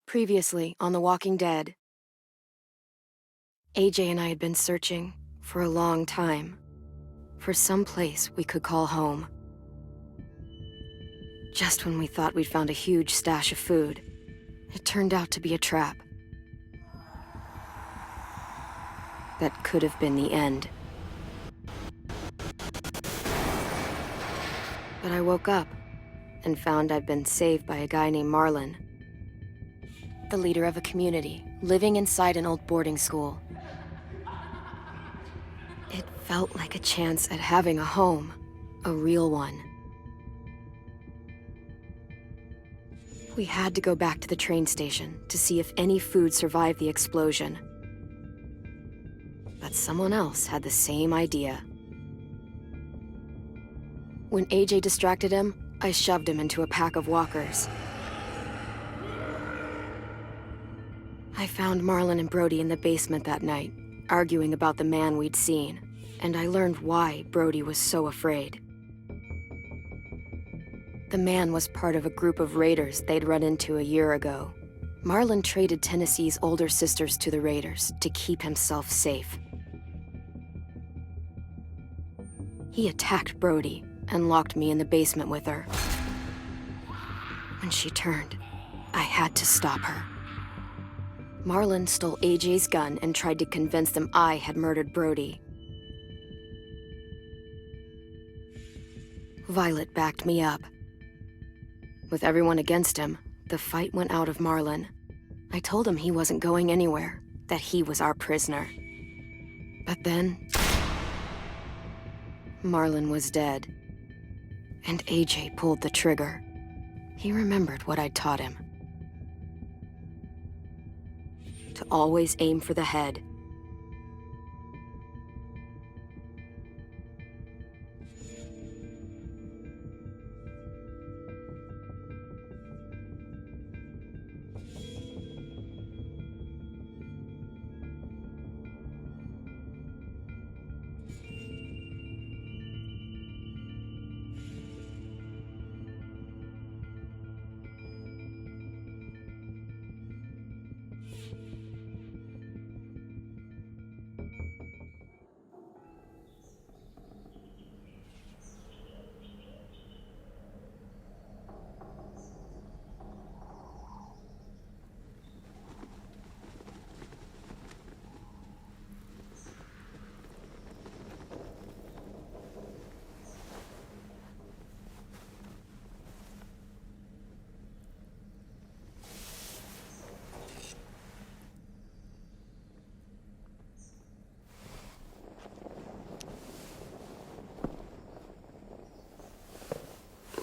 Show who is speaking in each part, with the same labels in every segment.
Speaker 1: Previously on The Walking Dead, AJ and I had been searching for a long time for some place we could call home. Just when we thought we'd found a huge stash of food, it turned out to be a trap. That could have been the end. But I woke up and found I'd been saved by a guy named Marlon, the leader of a community living inside an old boarding school. It felt like a chance at having a home, a real one. We had to go back to the train station to see if any food survived the explosion. But someone else had the same idea. When AJ distracted him, I shoved him into a pack of walkers. I found Marlon and Brody in the basement that night, arguing about the man we'd seen, and I learned why Brody was so afraid. The man was part of a group of raiders they'd run into a year ago. Marlon traded Tennessee's older sisters to the raiders to keep himself safe. He attacked Brody and locked me in the basement with her. When she turned, I had to stop her. Marlon stole AJ's gun and tried to convince them I had murdered Brody. Violet backed me up. With everyone against him, the fight went out of Marlon. I told him he wasn't going anywhere, that he was our prisoner. But then, Marlon was dead, and AJ pulled the trigger. He remembered what I'd taught him. To always aim for the head.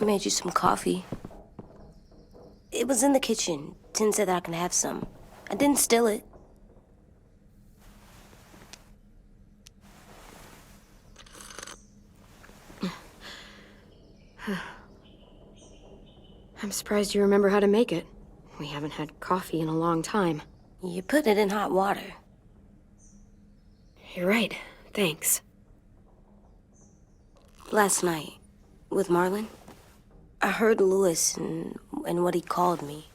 Speaker 2: I made you some coffee. It was in the kitchen. Tin said that I can have some. I didn't steal it.
Speaker 1: I'm surprised you remember how to make it. We haven't had coffee in a long time.
Speaker 2: You put it in hot water.
Speaker 1: You're right. Thanks.
Speaker 2: Last night, with Marlon, I heard Lewis and what he called me.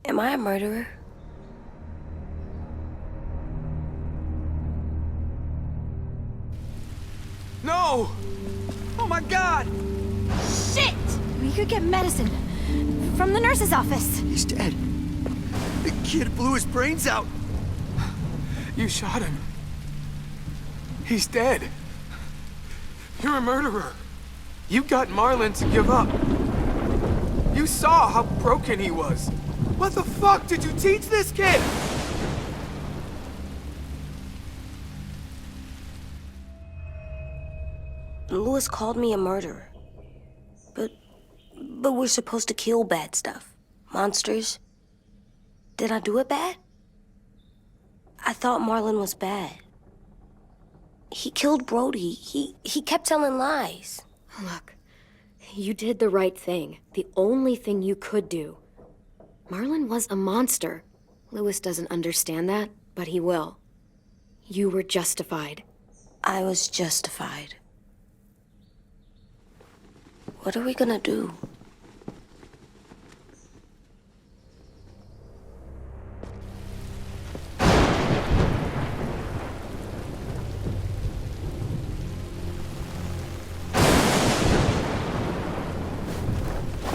Speaker 2: Am I a murderer?
Speaker 3: No! Oh my God!
Speaker 4: Shit! We could get medicine from the nurse's office.
Speaker 3: He's dead. The kid blew his brains out. You shot him. He's dead. You're a murderer. You got Marlon to give up. You saw how broken he was. What the fuck did you teach this kid?
Speaker 2: Lewis called me a murderer. But we're supposed to kill bad stuff. Monsters. Did I do it bad? I thought Marlon was bad. He killed Brody. He kept telling lies.
Speaker 1: Look, you did the right thing. The only thing you could do. Marlon was a monster. Lewis doesn't understand that, but he will. You were justified.
Speaker 2: I was justified. What are we gonna do?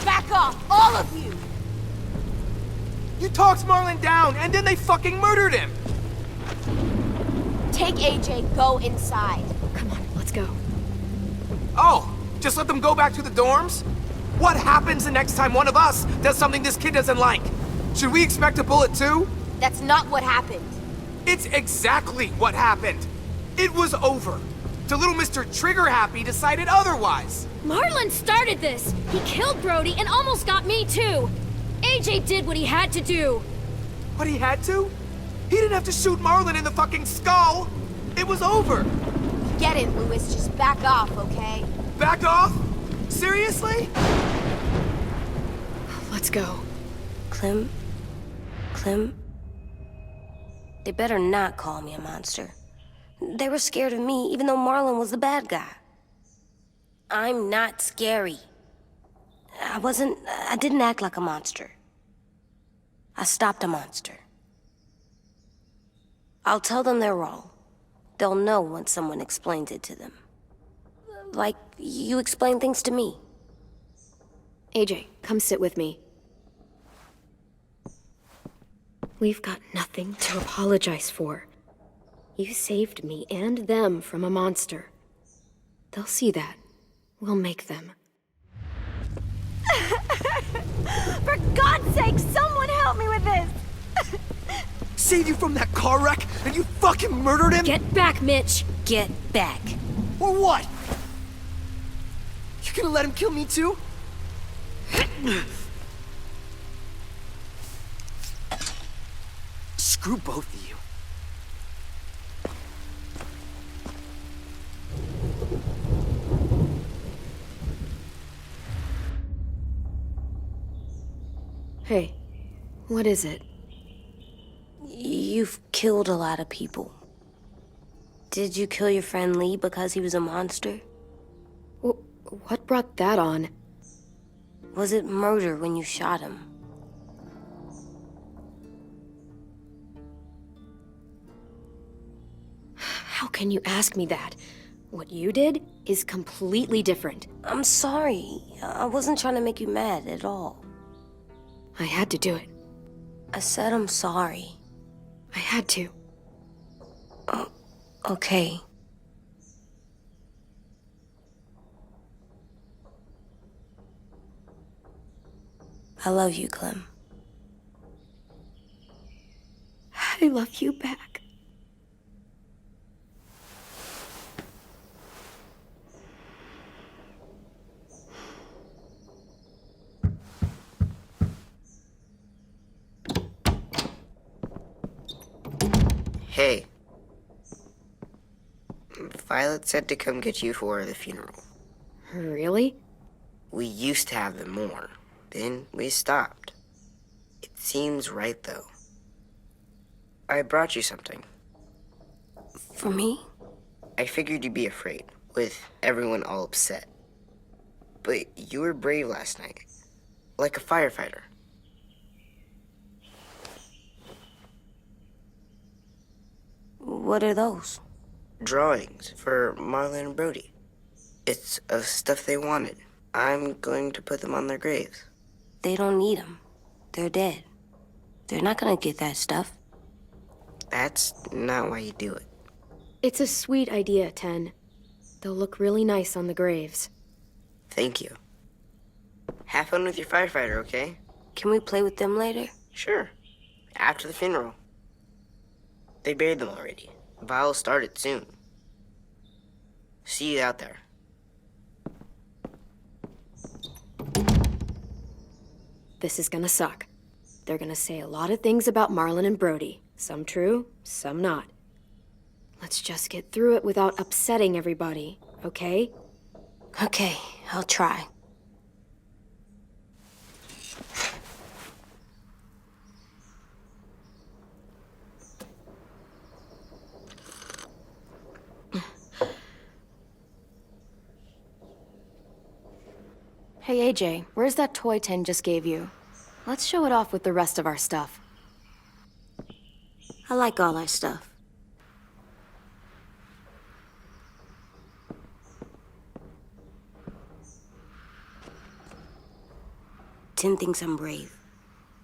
Speaker 4: Back off, all of you!
Speaker 3: You talked Marlon down, and then they fucking murdered him!
Speaker 4: Take AJ, go inside.
Speaker 1: Come on, let's go.
Speaker 3: Oh, just let them go back to the dorms? What happens the next time one of us does something this kid doesn't like? Should we expect a bullet too?
Speaker 4: That's not what happened.
Speaker 3: It's exactly what happened. It was over. Till little Mr. Trigger Happy decided otherwise.
Speaker 5: Marlon started this! He killed Brody and almost got me too! AJ did what he had to do!
Speaker 3: But he had to? He didn't have to shoot Marlon in the fucking skull! It was over!
Speaker 4: Get it, Louis. Just back off, okay?
Speaker 3: Back off? Seriously?
Speaker 1: Let's go.
Speaker 2: Clem? Clem? They better not call me a monster. They were scared of me, even though Marlon was the bad guy. I'm not scary. I didn't act like a monster. I stopped a monster. I'll tell them they're wrong. They'll know once someone explains it to them. Like you explain things to me.
Speaker 1: AJ, come sit with me. We've got nothing to apologize for. You saved me and them from a monster. They'll see that. We'll make them.
Speaker 4: For God's sake, someone help me with this!
Speaker 3: Saved you from that car wreck, and you fucking murdered him?
Speaker 5: Get back, Mitch!
Speaker 2: Get back.
Speaker 3: Or what? You gonna let him kill me too? Screw both of you.
Speaker 1: Hey, what is it?
Speaker 2: You've killed a lot of people. Did you kill your friend Lee because he was a monster?
Speaker 1: What brought that on?
Speaker 2: Was it murder when you shot him?
Speaker 1: How can you ask me that? What you did is completely different.
Speaker 2: I'm sorry. I wasn't trying to make you mad at all.
Speaker 1: I had to do it.
Speaker 2: I said I'm sorry.
Speaker 1: I had to.
Speaker 2: Okay. I love you, Clem.
Speaker 1: I love you back.
Speaker 6: Hey. Violet said to come get you for the funeral.
Speaker 1: Really?
Speaker 6: We used to have them more. Then we stopped. It seems right, though. I brought you something.
Speaker 2: For me?
Speaker 6: I figured you'd be afraid, with everyone all upset. But you were brave last night. Like a firefighter.
Speaker 2: What are those?
Speaker 6: Drawings for Marlon and Brody. It's of stuff they wanted. I'm going to put them on their graves.
Speaker 2: They don't need them. They're dead. They're not gonna get that stuff.
Speaker 6: That's not why you do it.
Speaker 1: It's a sweet idea, Ten. They'll look really nice on the graves.
Speaker 6: Thank you. Have fun with your firefighter, okay?
Speaker 2: Can we play with them later?
Speaker 6: Sure. After the funeral. They buried them already. Vile'll start it soon. See you out there.
Speaker 1: This is gonna suck. They're gonna say a lot of things about Marlon and Brody. Some true, some not. Let's just get through it without upsetting everybody, okay?
Speaker 2: Okay, I'll try.
Speaker 1: Hey AJ, where's that toy Ten just gave you? Let's show it off with the rest of our stuff.
Speaker 2: I like all our stuff. Tin thinks I'm brave.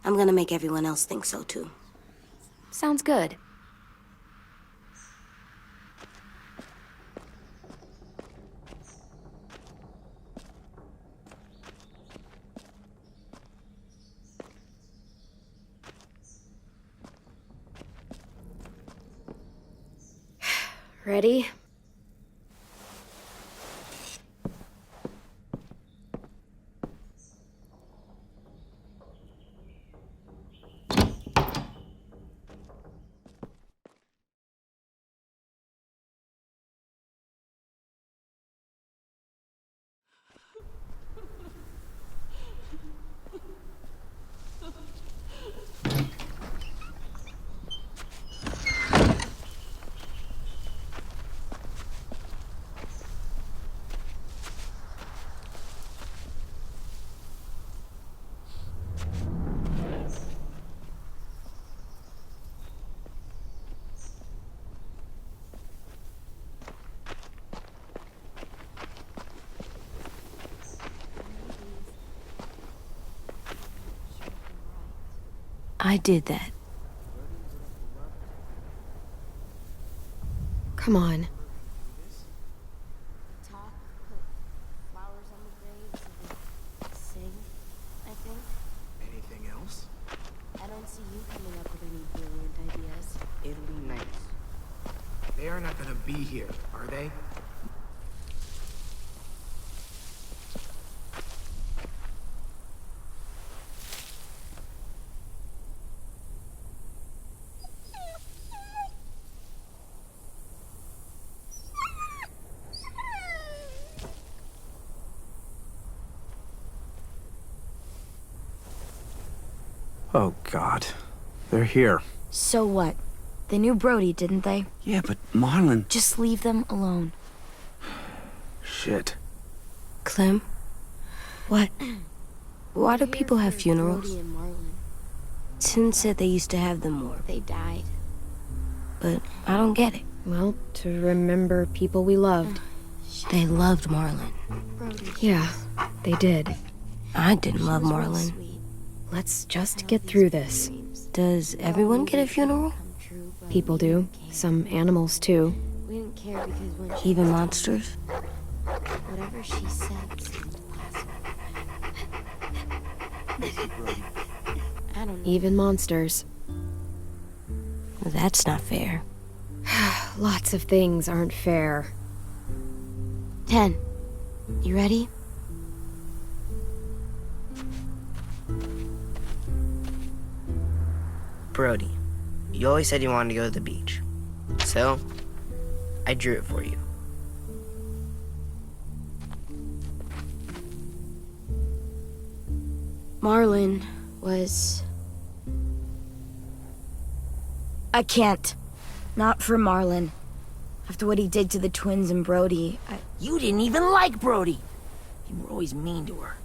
Speaker 2: I'm gonna make everyone else think so too.
Speaker 1: Sounds good. Ready?
Speaker 2: I did that.
Speaker 1: Come on.
Speaker 2: Talk, put flowers on the graves, and sing, I think.
Speaker 3: Anything else?
Speaker 2: I don't see you coming up with any brilliant ideas.
Speaker 6: It'll be nice.
Speaker 3: They are not gonna be here, are they? Oh, God. They're here.
Speaker 4: So what? They knew Brody, didn't they?
Speaker 7: Yeah, but Marlon...
Speaker 4: Just leave them alone.
Speaker 3: Shit.
Speaker 2: Clem?
Speaker 4: What?
Speaker 2: Why do people have funerals?
Speaker 5: Brody and Marlon.
Speaker 2: Tin said they used to have them more,
Speaker 5: They died.
Speaker 2: but I don't get it.
Speaker 1: Well, to remember people we loved.
Speaker 2: They loved Marlon.
Speaker 1: Yeah, they did.
Speaker 2: I didn't love Marlon.
Speaker 1: Let's just get through this.
Speaker 2: Does everyone get a funeral?
Speaker 1: People do. Some animals, too.
Speaker 5: We didn't care because when she
Speaker 2: Even monsters?
Speaker 5: whatever she said seemed possible. I don't know.
Speaker 1: Even monsters.
Speaker 2: That's not fair.
Speaker 1: Lots of things aren't fair.
Speaker 2: 10. You ready?
Speaker 6: Brody, you always said you wanted to go to the beach. So, I drew it for you.
Speaker 2: Marlon was...
Speaker 4: I can't. Not for Marlon. After what he did to the twins and Brody,
Speaker 8: You didn't even like Brody. You were always mean to her.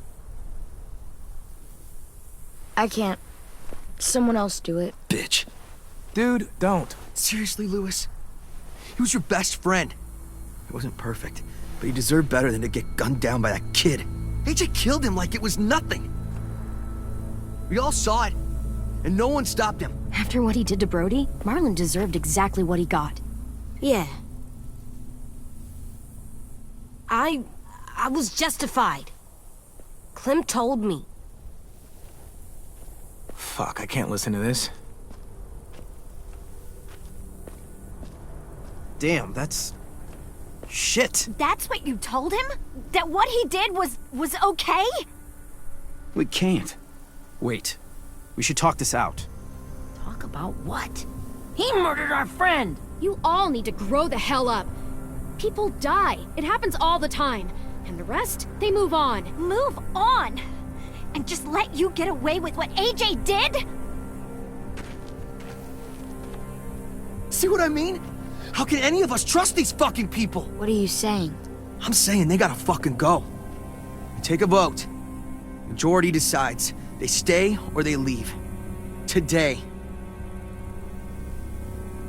Speaker 4: I can't. Someone else do it.
Speaker 7: Bitch.
Speaker 3: Dude, don't.
Speaker 7: Seriously, Lewis? He was your best friend. He wasn't perfect, but he deserved better than to get gunned down by that kid. AJ killed him like it was nothing. We all saw it, and no one stopped him.
Speaker 4: After what he did to Brody, Marlon deserved exactly what he got.
Speaker 2: Yeah.
Speaker 4: I was justified.
Speaker 2: Clem told me.
Speaker 3: Fuck, I can't listen to this.
Speaker 7: Damn, that's... shit.
Speaker 4: That's what you told him? That what he did was okay?
Speaker 7: We can't. Wait. We should talk this out.
Speaker 8: Talk about what? He murdered our friend!
Speaker 5: You all need to grow the hell up. People die. It happens all the time. And the rest, they move on.
Speaker 4: Move on! And just let you get away with what AJ did?
Speaker 7: See what I mean? How can any of us trust these fucking people?
Speaker 4: What are you saying?
Speaker 7: I'm saying they gotta fucking go. Take a vote. Majority decides. They stay or they leave. Today.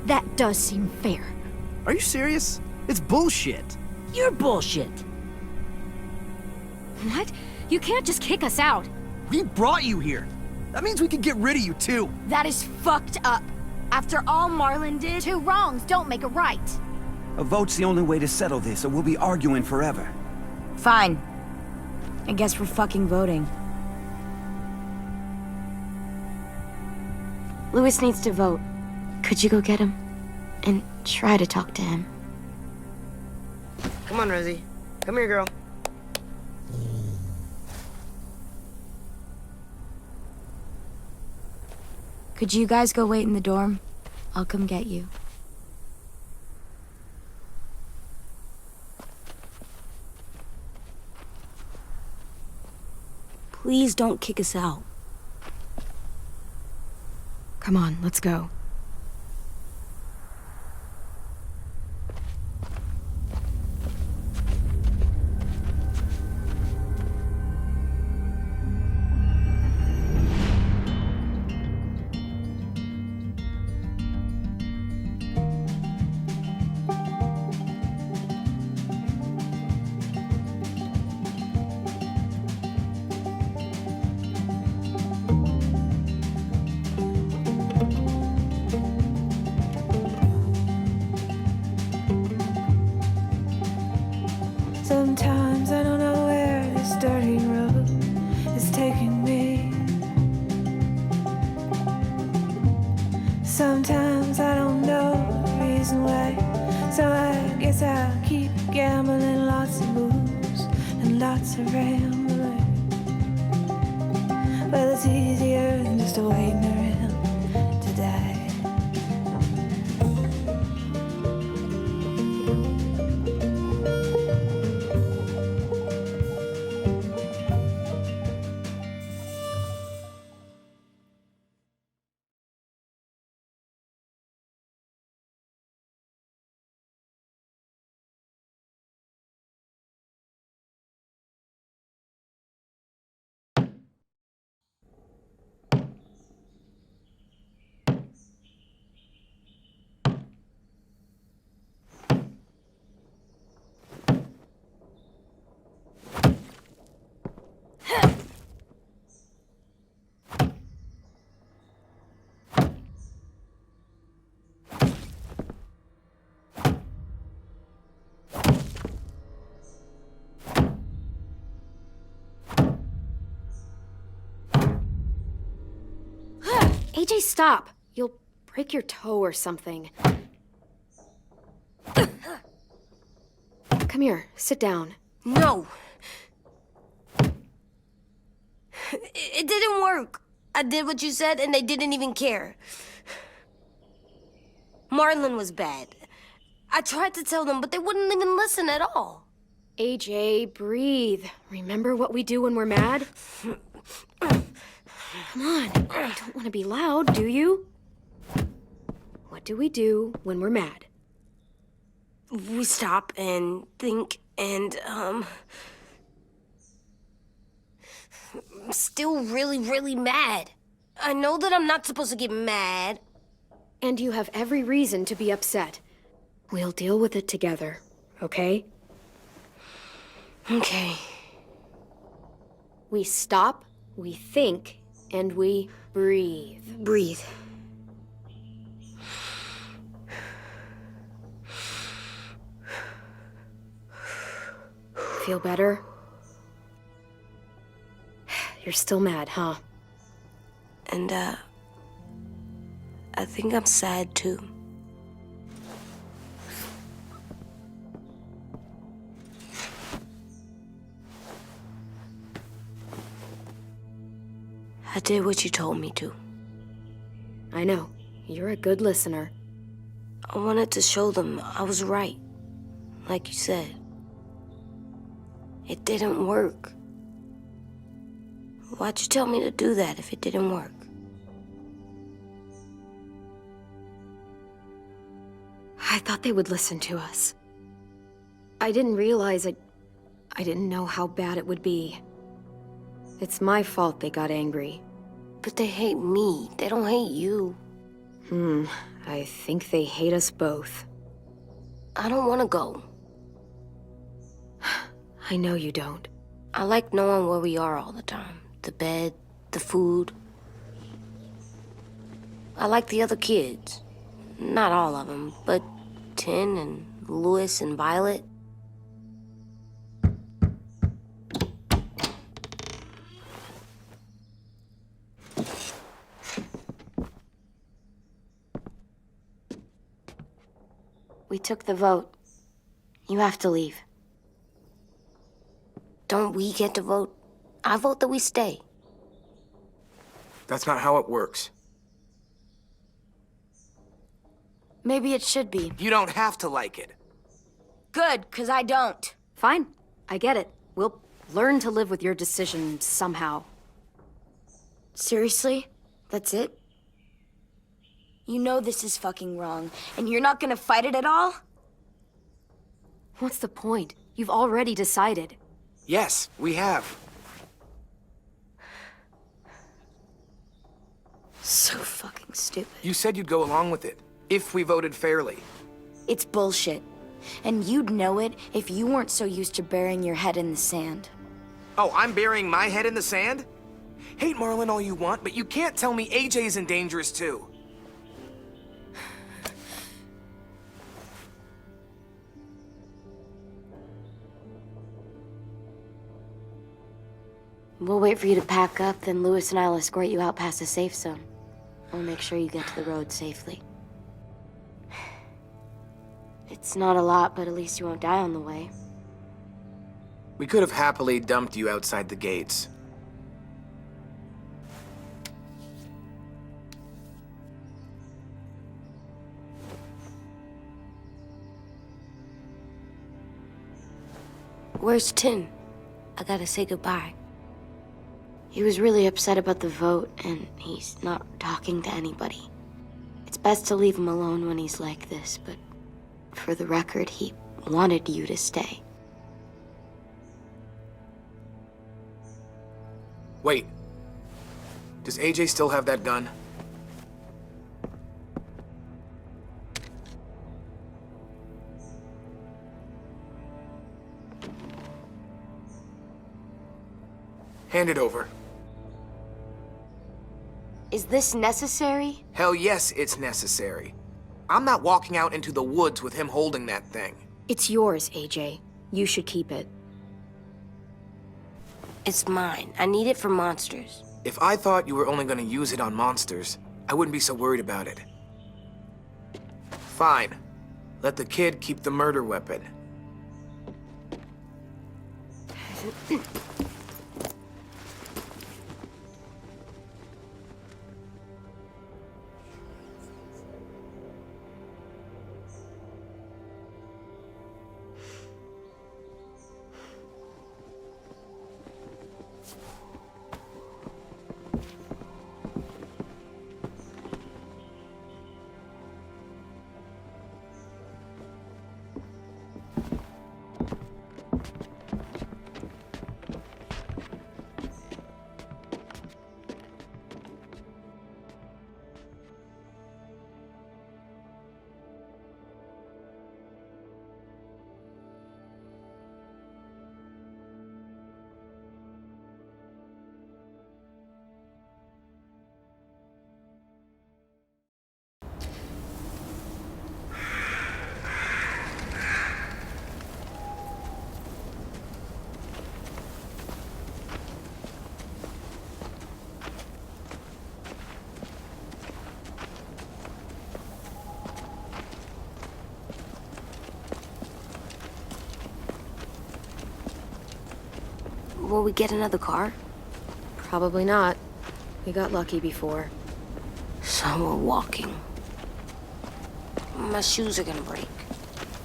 Speaker 5: That does seem fair.
Speaker 9: Are you serious? It's bullshit.
Speaker 8: You're bullshit.
Speaker 5: What? You can't just kick us out.
Speaker 7: We brought you here. That means we can get rid of you too.
Speaker 4: That is fucked up. After all Marlon did...
Speaker 5: Two wrongs don't make a right.
Speaker 9: A vote's the only way to settle this, or we'll be arguing forever.
Speaker 4: Fine. I guess we're fucking voting.
Speaker 2: Louis needs to vote. Could you go get him? And try to talk to him.
Speaker 6: Come on, Rosie. Come here, girl.
Speaker 4: Could you guys go wait in the dorm? I'll come get you.
Speaker 2: Please don't kick us out.
Speaker 1: Come on, let's go.
Speaker 10: Sometimes I don't know where this dirty road is taking me. Sometimes I don't know the reason why. So I guess I'll keep gambling, lots of moves and lots of rambling. Well, it's easier than just waiting around to die.
Speaker 1: AJ, stop. You'll break your toe or something. Come here, sit down.
Speaker 2: No. It didn't work. I did what you said and they didn't even care. Marlon was bad. I tried to tell them, but they wouldn't even listen at all.
Speaker 1: AJ, breathe. Remember what we do when we're mad? Come on, you don't want to be loud, do you? What do we do when we're mad?
Speaker 2: We stop and think and, I'm still really, really mad. I know that I'm not supposed to get mad.
Speaker 1: And you have every reason to be upset. We'll deal with it together, okay?
Speaker 2: Okay.
Speaker 1: We stop, we think, and we breathe.
Speaker 2: Breathe.
Speaker 1: Feel better? You're still mad, huh?
Speaker 2: And, I think I'm sad too. I did what you told me to.
Speaker 1: I know. You're a good listener.
Speaker 2: I wanted to show them I was right. Like you said. It didn't work. Why'd you tell me to do that if it didn't work?
Speaker 1: I thought they would listen to us. I didn't realize I didn't know how bad it would be. It's my fault they got angry.
Speaker 2: But they hate me. They don't hate you.
Speaker 1: I think they hate us both.
Speaker 2: I don't want to go.
Speaker 1: I know you don't.
Speaker 2: I like knowing where we are all the time. The bed, the food. I like the other kids. Not all of them, but Tin and Louis and Violet. We took the vote. You have to leave. Don't we get to vote? I vote that we stay.
Speaker 3: That's not how it works.
Speaker 4: Maybe it should be.
Speaker 3: You don't have to like it.
Speaker 4: Good, 'cause I don't.
Speaker 1: Fine. I get it. We'll learn to live with your decision somehow.
Speaker 4: Seriously? That's it? You know this is fucking wrong, and you're not gonna fight it at all?
Speaker 1: What's the point? You've already decided.
Speaker 3: Yes, we have.
Speaker 4: So fucking stupid.
Speaker 3: You said you'd go along with it, if we voted fairly.
Speaker 4: It's bullshit. And you'd know it if you weren't so used to burying your head in the sand.
Speaker 3: Oh, I'm burying my head in the sand? Hate Marlon all you want, but you can't tell me AJ's in dangerous too.
Speaker 2: We'll wait for you to pack up, then Louis and I'll escort you out past the safe zone. We'll make sure you get to the road safely. It's not a lot, but at least you won't die on the way.
Speaker 3: We could have happily dumped you outside the gates.
Speaker 2: Where's Tin? I gotta say goodbye. He was really upset about the vote, and he's not talking to anybody. It's best to leave him alone when he's like this, but for the record, he wanted you to stay.
Speaker 3: Wait. Does AJ still have that gun? Hand it over.
Speaker 2: Is this necessary?
Speaker 3: Hell yes, it's necessary. I'm not walking out into the woods with him holding that thing.
Speaker 1: It's yours, AJ. You should keep it.
Speaker 2: It's mine. I need it for monsters.
Speaker 3: If I thought you were only gonna use it on monsters, I wouldn't be so worried about it. Fine. Let the kid keep the murder weapon.
Speaker 2: Will we get another car?
Speaker 1: Probably not. We got lucky before.
Speaker 2: So we're walking. My shoes are gonna break.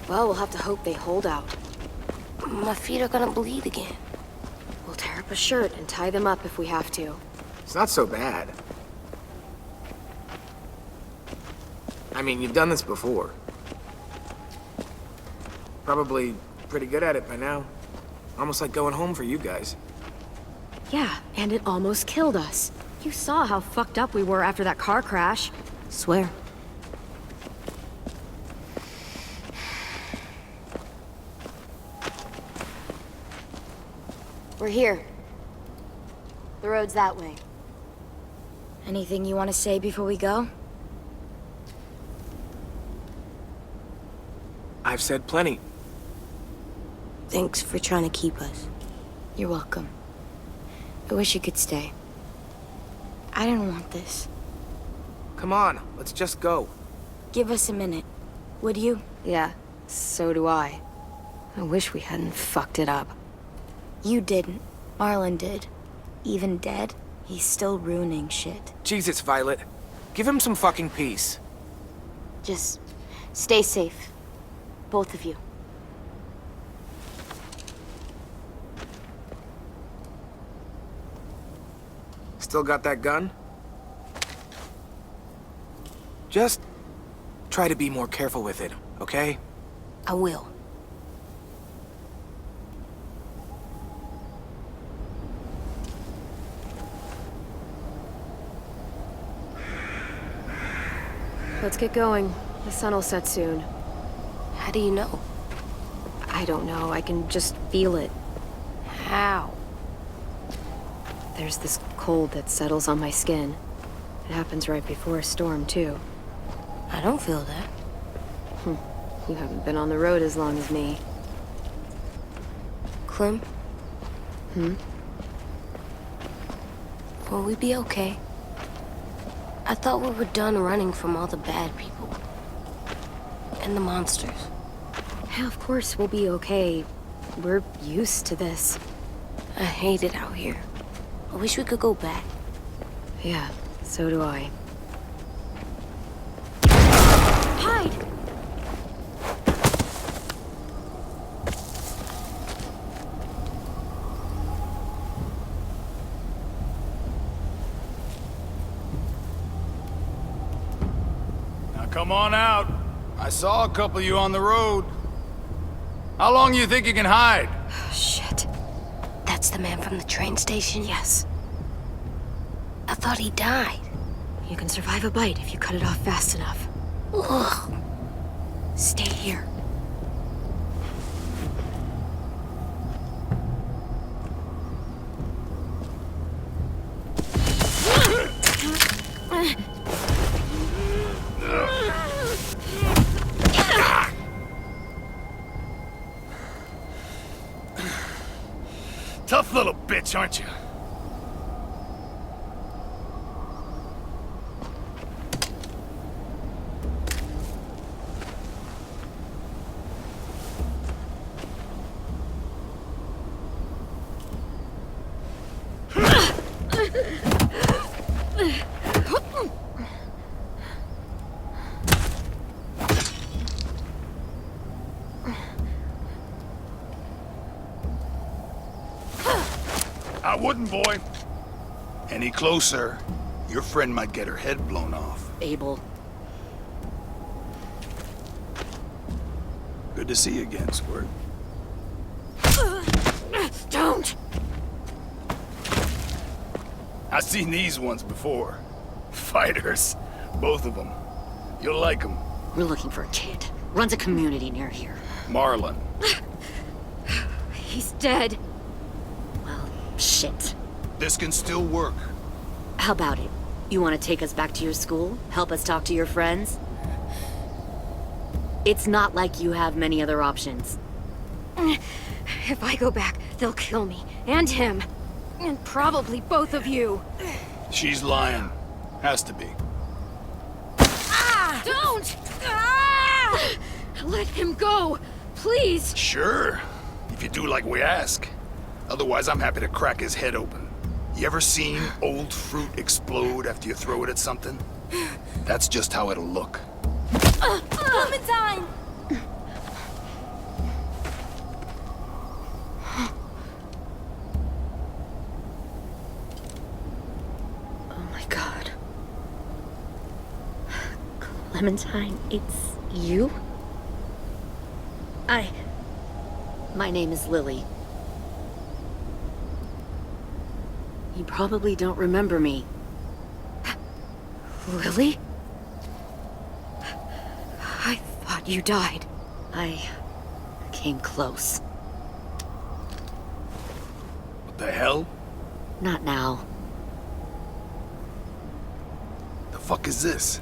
Speaker 1: Well, we'll have to hope they hold out.
Speaker 2: My feet are gonna bleed again.
Speaker 1: We'll tear up a shirt and tie them up if we have to.
Speaker 3: It's not so bad. I mean, you've done this before. Probably pretty good at it by now. Almost like going home for you guys.
Speaker 1: Yeah, and it almost killed us. You saw how fucked up we were after that car crash.
Speaker 2: Swear.
Speaker 1: We're here. The road's that way.
Speaker 4: Anything you want to say before we go?
Speaker 3: I've said plenty.
Speaker 2: Thanks for trying to keep us.
Speaker 4: You're welcome. I wish you could stay. I didn't want this.
Speaker 3: Come on, let's just go.
Speaker 4: Give us a minute, would you?
Speaker 1: Yeah, so do I. I wish we hadn't fucked it up.
Speaker 4: You didn't. Marlon did. Even dead, he's still ruining shit.
Speaker 3: Jesus, Violet. Give him some fucking peace.
Speaker 1: Just stay safe. Both of you.
Speaker 3: Still got that gun? Just try to be more careful with it, okay?
Speaker 2: I will.
Speaker 1: Let's get going. The sun will set soon.
Speaker 2: How do you know?
Speaker 1: I don't know, I can just feel it.
Speaker 2: How?
Speaker 1: There's this cold that settles on my skin. It happens right before a storm, too.
Speaker 2: I don't feel that.
Speaker 1: You haven't been on the road as long as me.
Speaker 2: Clem?
Speaker 1: Hmm?
Speaker 2: Will we be okay? I thought we were done running from all the bad people. And the monsters.
Speaker 1: Yeah, of course we'll be okay. We're used to this.
Speaker 2: I hate it out here. I wish we could go back.
Speaker 1: Yeah, so do I.
Speaker 5: Hide!
Speaker 11: Now come on out. I saw a couple of you on the road. How long you think you can hide?
Speaker 1: Shit.
Speaker 2: That's the man from the train station?
Speaker 1: Yes.
Speaker 2: I thought he died.
Speaker 1: You can survive a bite if you cut it off fast enough.
Speaker 2: Ugh.
Speaker 1: Stay here.
Speaker 11: Tough little bitch, aren't you? I wouldn't, boy. Any closer, your friend might get her head blown off.
Speaker 8: Abel.
Speaker 11: Good to see you again, Squirt.
Speaker 1: Don't!
Speaker 11: I've seen these ones before. Fighters. Both of them. You'll like them.
Speaker 8: We're looking for a kid. Runs a community near here.
Speaker 11: Marlon.
Speaker 1: He's dead.
Speaker 8: Well, shit.
Speaker 11: This can still work.
Speaker 8: How about it? You want to take us back to your school? Help us talk to your friends? It's not like you have many other options.
Speaker 1: If I go back, they'll kill me. And him. And probably both of you.
Speaker 11: She's lying. Has to be.
Speaker 1: Don't! Ah! Let him go! Please!
Speaker 11: Sure. If you do like we ask. Otherwise, I'm happy to crack his head open. You ever seen old fruit explode after you throw it at something? That's just how it'll look.
Speaker 5: Clementine!
Speaker 8: Oh my god. Clementine, it's you? My name is Lily. You probably don't remember me.
Speaker 1: Lily? I thought you died.
Speaker 8: I came close.
Speaker 11: What the hell?
Speaker 8: Not now.
Speaker 11: The fuck is this?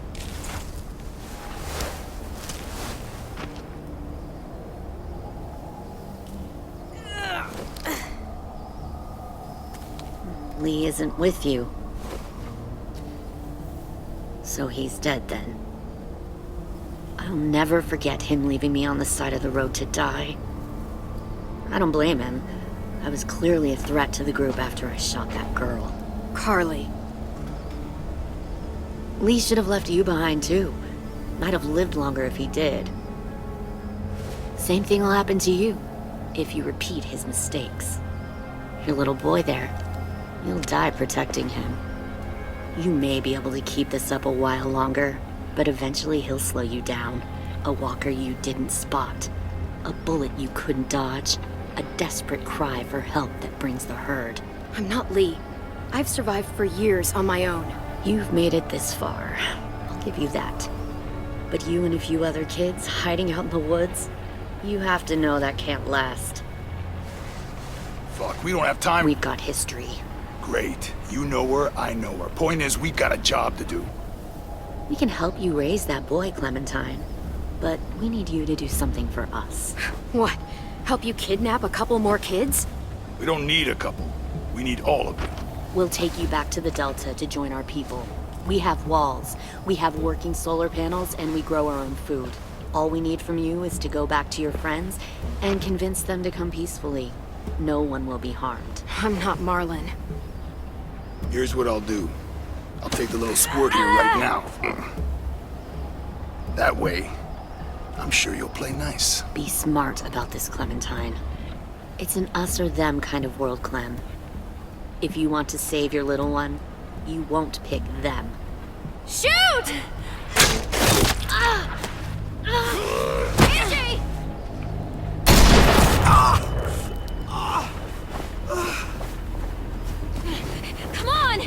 Speaker 8: Lee isn't with you. So he's dead then. I'll never forget him leaving me on the side of the road to die. I don't blame him. I was clearly a threat to the group after I shot that girl.
Speaker 1: Carly.
Speaker 8: Lee should have left you behind too. Might have lived longer if he did. Same thing will happen to you if you repeat his mistakes. Your little boy there, you'll die protecting him. You may be able to keep this up a while longer, but eventually he'll slow you down. A walker you didn't spot. A bullet you couldn't dodge. A desperate cry for help that brings the herd.
Speaker 1: I'm not Lee. I've survived for years on my own.
Speaker 8: You've made it this far. I'll give you that. But you and a few other kids hiding out in the woods, you have to know that can't last.
Speaker 11: Fuck, we don't have time.
Speaker 8: We've got history.
Speaker 11: Great. You know her, I know her. Point is, we got a job to do.
Speaker 8: We can help you raise that boy, Clementine. But we need you to do something for us.
Speaker 1: What? Help you kidnap a couple more kids?
Speaker 11: We don't need a couple. We need all of them.
Speaker 8: We'll take you back to the Delta to join our people. We have walls, we have working solar panels, and we grow our own food. All we need from you is to go back to your friends and convince them to come peacefully. No one will be harmed.
Speaker 1: I'm not Marlon.
Speaker 11: Here's what I'll do. I'll take the little squirt here right now. That way, I'm sure you'll play nice.
Speaker 8: Be smart about this, Clementine. It's an us or them kind of world, Clem. If you want to save your little one, you won't pick them.
Speaker 5: Shoot! Angie! Come on!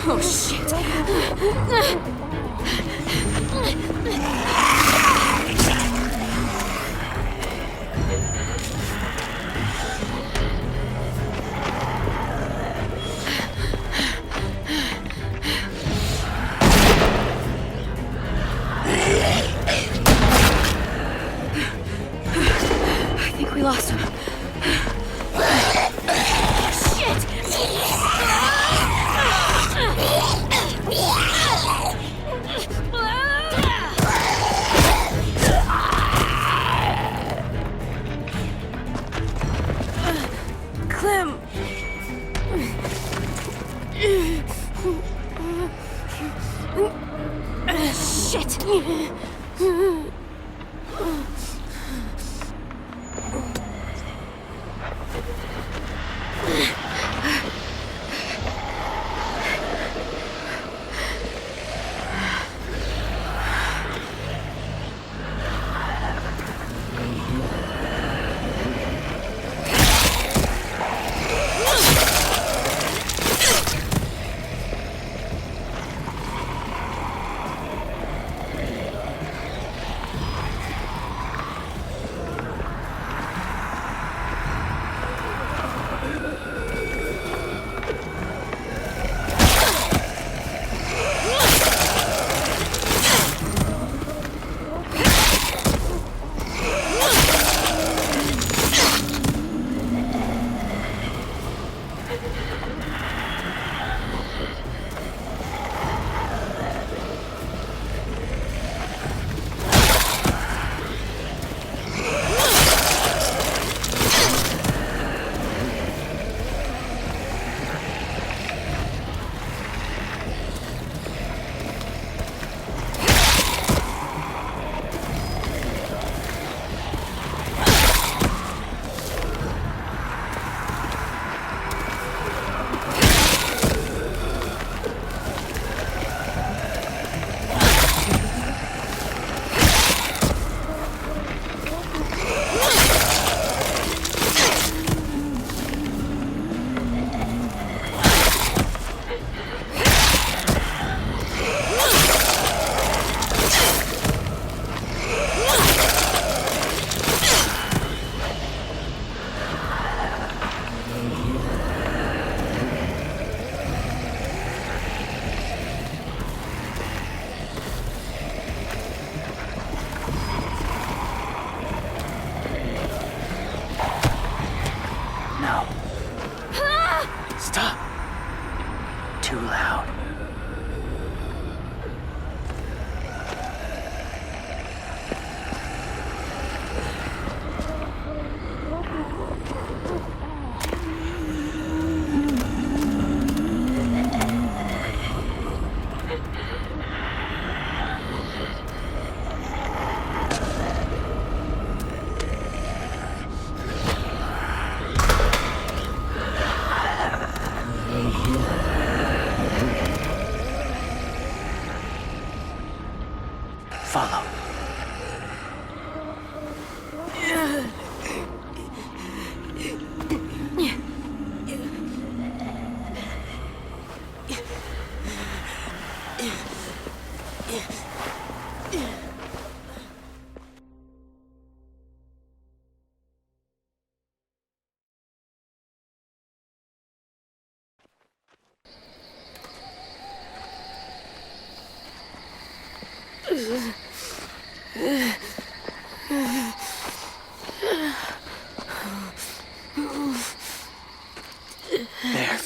Speaker 1: Oh, shit. I think we lost him.
Speaker 2: Clem!
Speaker 1: Shit!
Speaker 9: No. Stop. Too loud. Follow. There.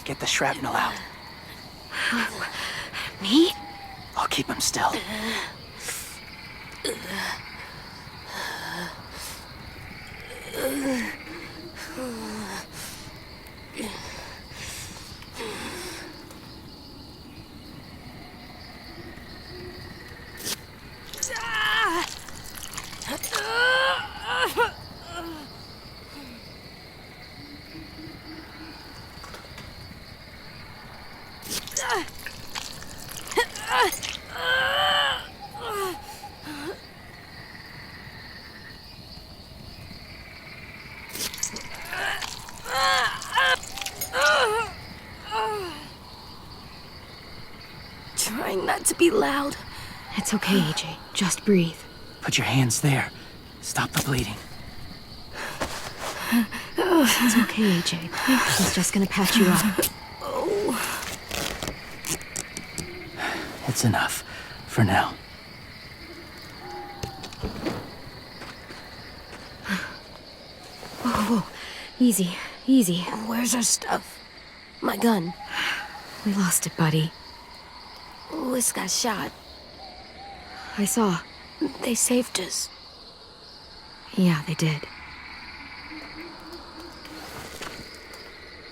Speaker 9: Get the shrapnel out.
Speaker 4: Me?
Speaker 9: I'll keep him still.
Speaker 2: Trying not to be loud.
Speaker 1: It's okay, AJ. Just breathe.
Speaker 9: Put your hands there. Stop the bleeding.
Speaker 1: It's okay, AJ. He's just gonna patch you up.
Speaker 9: It's enough. For now.
Speaker 1: Whoa. Easy. Easy.
Speaker 2: Where's our stuff? My gun.
Speaker 1: We lost it, buddy.
Speaker 2: Louis got shot.
Speaker 1: I saw.
Speaker 2: They saved us.
Speaker 1: Yeah, they did.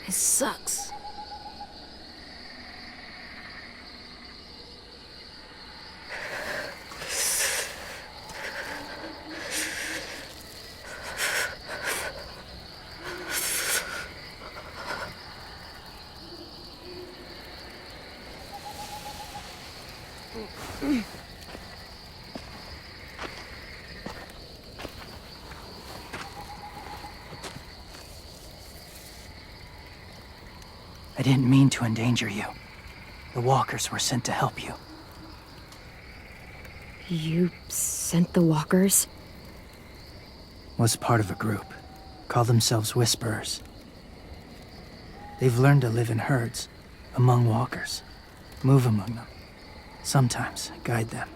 Speaker 2: It sucks.
Speaker 12: I didn't mean to endanger you. The walkers were sent to help you.
Speaker 1: You sent the walkers?
Speaker 12: Was part of a group. Call themselves Whisperers. They've learned to live in herds, among walkers. Move among them. Sometimes guide them.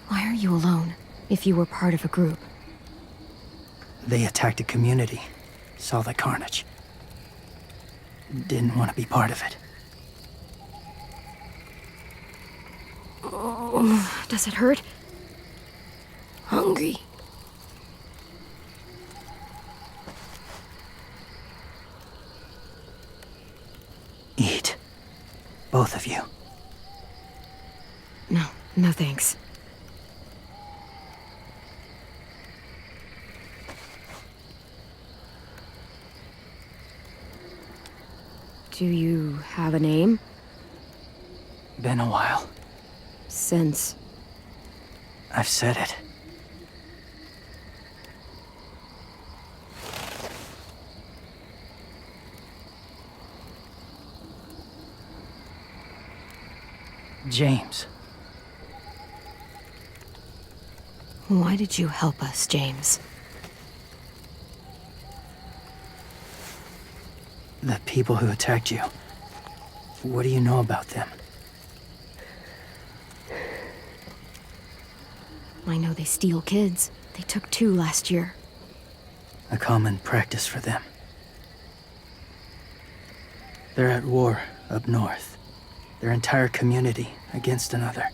Speaker 1: Why are you alone, if you were part of a group?
Speaker 12: They attacked a community. Saw the carnage. Didn't want to be part of it.
Speaker 1: Oh, does it hurt?
Speaker 2: Hungry.
Speaker 12: Eat. Both of you.
Speaker 1: No thanks. Do you have a name?
Speaker 12: Been a while.
Speaker 1: Since...
Speaker 12: I've said it. James.
Speaker 1: Why did you help us, James?
Speaker 12: The people who attacked you. What do you know about them?
Speaker 1: I know they steal kids. They took 2 last year.
Speaker 12: A common practice for them. They're at war up north. Their entire community against another.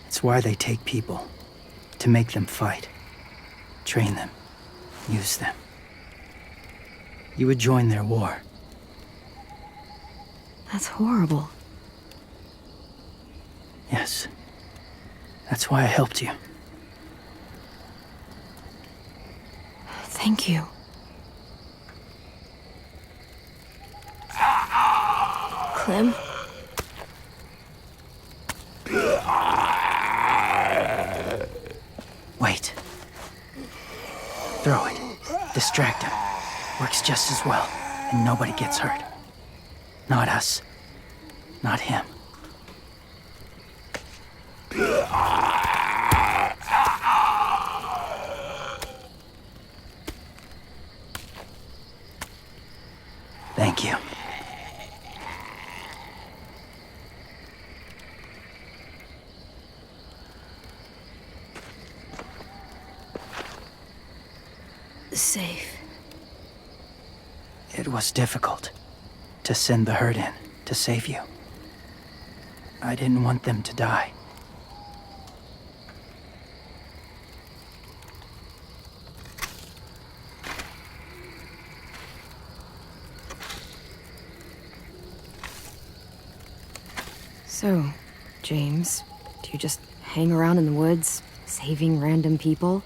Speaker 12: It's why they take people. To make them fight. Train them. Use them. You would join their war.
Speaker 1: That's horrible.
Speaker 12: Yes. That's why I helped you.
Speaker 1: Thank you.
Speaker 2: Clem?
Speaker 12: Wait. Throw it. Distract him. Works just as well, and nobody gets hurt. Not us. Not him. Thank you.
Speaker 2: Safe.
Speaker 12: It was difficult to send the herd in to save you. I didn't want them to die.
Speaker 1: So, James, do you just hang around in the woods, saving random people?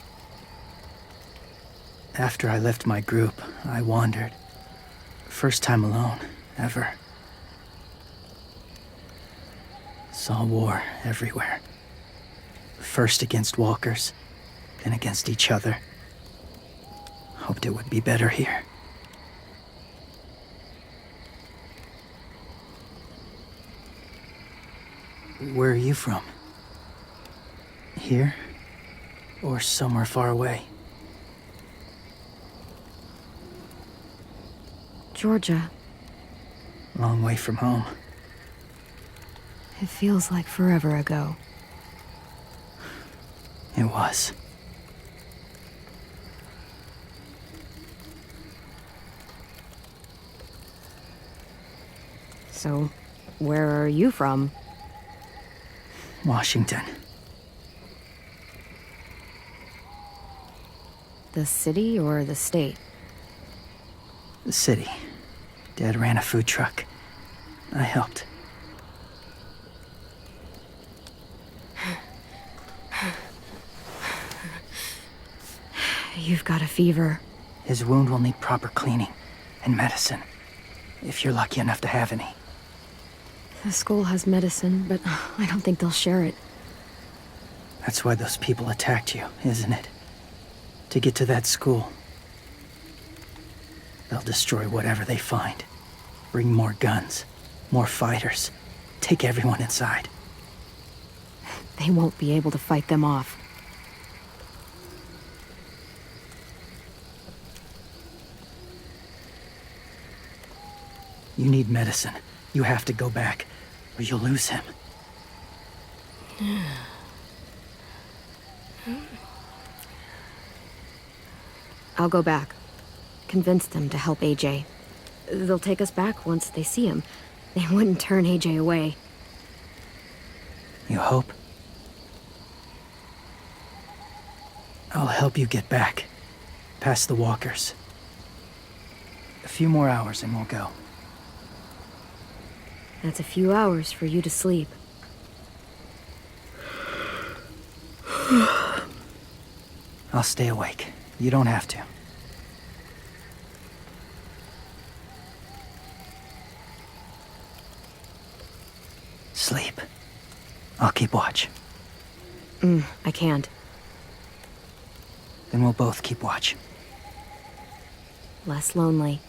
Speaker 12: After I left my group, I wandered. First time alone, ever. Saw war everywhere. First against walkers, then against each other. Hoped it would be better here. Where are you from? Here? Or somewhere far away?
Speaker 1: Georgia.
Speaker 12: Long way from home.
Speaker 1: It feels like forever ago.
Speaker 12: It was.
Speaker 1: So, where are you from?
Speaker 12: Washington.
Speaker 1: The city or the state?
Speaker 12: The city. Dad ran a food truck. I helped.
Speaker 1: You've got a fever.
Speaker 12: His wound will need proper cleaning and medicine, if you're lucky enough to have any.
Speaker 1: The school has medicine, but I don't think they'll share it.
Speaker 12: That's why those people attacked you, isn't it? To get to that school. They'll destroy whatever they find. Bring more guns, more fighters. Take everyone inside.
Speaker 1: They won't be able to fight them off.
Speaker 12: You need medicine. You have to go back, or you'll lose him.
Speaker 1: I'll go back. Convince them to help AJ. They'll take us back once they see him. They wouldn't turn AJ away.
Speaker 12: You hope? I'll help you get back. Past the walkers. A few more hours and we'll go.
Speaker 1: That's a few hours for you to sleep.
Speaker 12: I'll stay awake. You don't have to. Sleep. I'll keep watch.
Speaker 1: I can't.
Speaker 12: Then we'll both keep watch.
Speaker 1: Less lonely.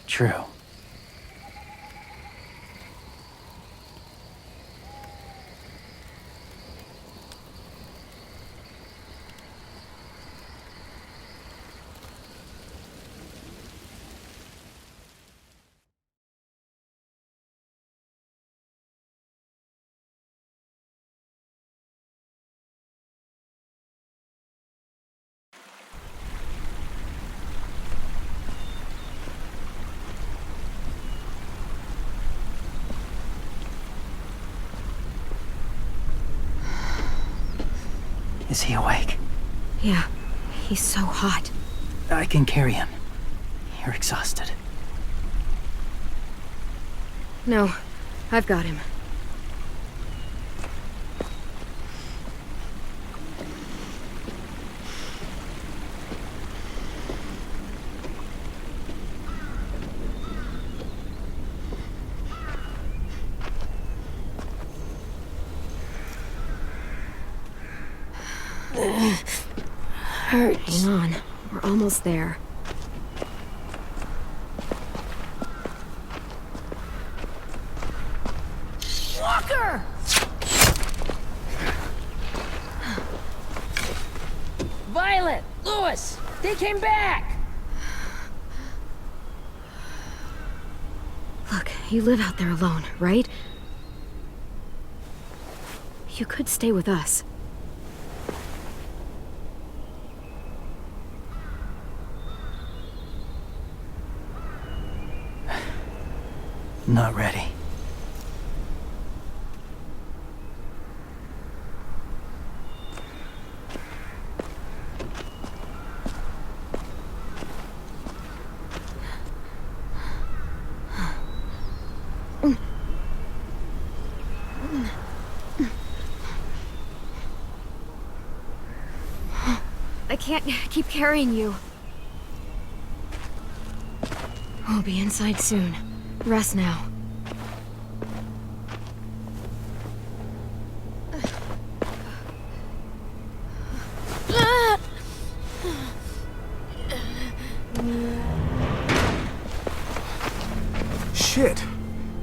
Speaker 12: True. Is he awake?
Speaker 1: Yeah, he's so hot.
Speaker 12: I can carry him. You're exhausted.
Speaker 1: No, I've got him.
Speaker 2: Hurts.
Speaker 1: Hang on, we're almost there.
Speaker 4: Walker! Violet! Lewis! They came back!
Speaker 1: Look, you live out there alone, right? You could stay with us.
Speaker 12: Not ready.
Speaker 1: I can't keep carrying you. We'll be inside soon. Rest now.
Speaker 3: Shit.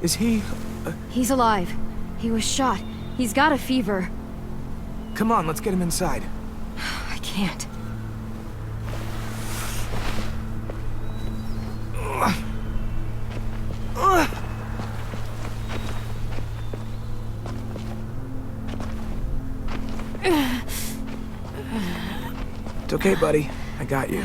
Speaker 3: Is he...
Speaker 1: He's alive. He was shot. He's got a fever.
Speaker 3: Come on, let's get him inside.
Speaker 1: I can't.
Speaker 3: It's okay, buddy. I got you.